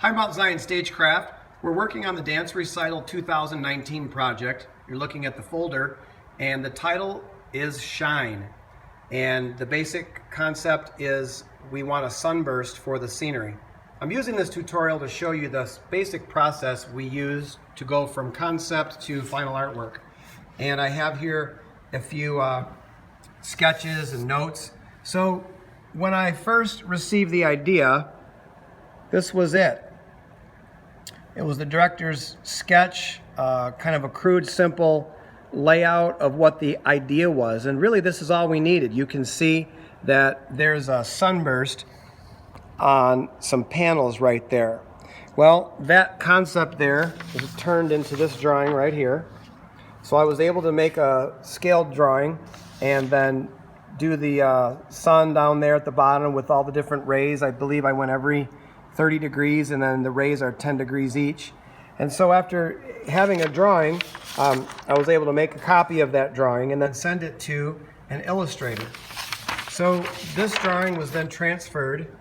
Hi, Mount Zion Stagecraft. We're working on the Dance Recital 2019 project. You're looking at the folder, and the title is Shine. And the basic concept is we want a sunburst for the scenery. I'm using this tutorial to show you the basic process we use to go from concept to final artwork. And I have here a few sketches and notes. So when I first received the idea, this was it. It was the director's sketch, kind of a crude, simple layout of what the idea was. And really, this is all we needed. You can see that there's a sunburst on some panels right there. Well, that concept there is turned into this drawing right here. So I was able to make a scaled drawing and then do the sun down there at the bottom with all the different rays. I believe I went every 30 degrees, and then the rays are 10 degrees each. And so after having a drawing, I was able to make a copy of that drawing and then send it to an illustrator. So this drawing was then transferred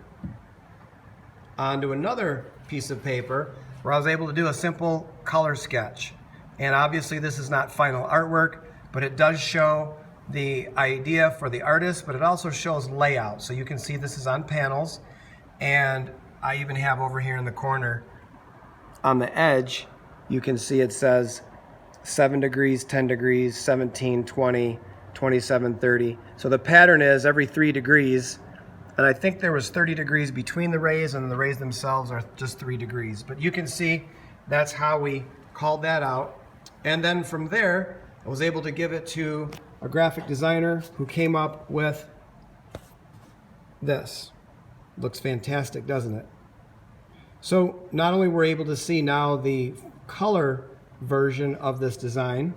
onto another piece of paper where I was able to do a simple color sketch. And obviously this is not final artwork, but it does show the idea for the artist, but it also shows layout. So you can see this is on panels, and I even have over here in the corner on the edge, you can see it says 7 degrees, 10 degrees, 17, 20, 27, 30. So the pattern is every 3 degrees, and I think there was 30 degrees between the rays, and the rays themselves are just 3 degrees. But you can see that's how we called that out. And then from there, I was able to give it to a graphic designer who came up with this. Looks fantastic, doesn't it? So not only we're able to see now the color version of this design,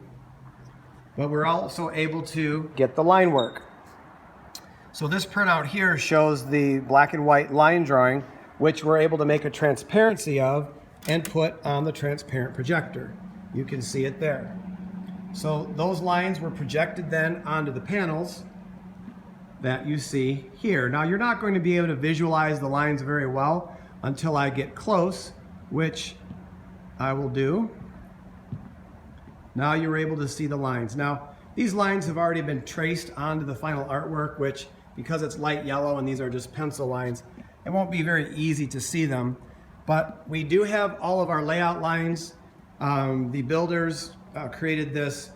but we're also able to get the line work. So this printout here shows the black and white line drawing, which we're able to make a transparency of and put on the transparent projector. You can see it there. So those lines were projected then onto the panels that you see here. Now you're not going to be able to visualize the lines very well until I get close, which I will do. Now you're able to see the lines. Now these lines have already been traced onto the final artwork, which because it's light yellow and these are just pencil lines, it won't be very easy to see them. But we do have all of our layout lines. The builders created this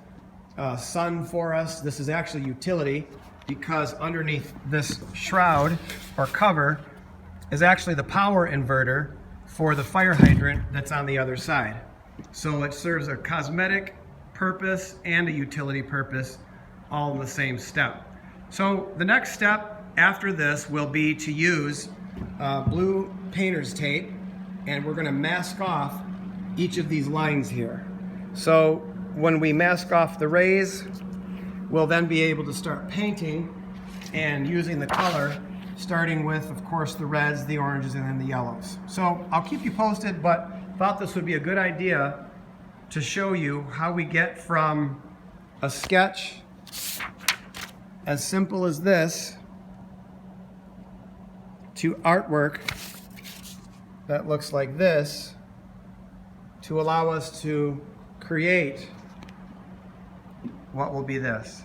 sun for us. This is actually utility, because underneath this shroud or cover is actually the power inverter for the fire hydrant that's on the other side. So it serves a cosmetic purpose and a utility purpose all in the same step. So the next step after this will be to use blue painter's tape, and we're going to mask off each of these lines here. So when we mask off the rays, we'll then be able to start painting and using the color, starting with, of course, the reds, the oranges, and then the yellows. So I'll keep you posted, but thought this would be a good idea to show you how we get from a sketch as simple as this to artwork that looks like this, to allow us to create what will be this.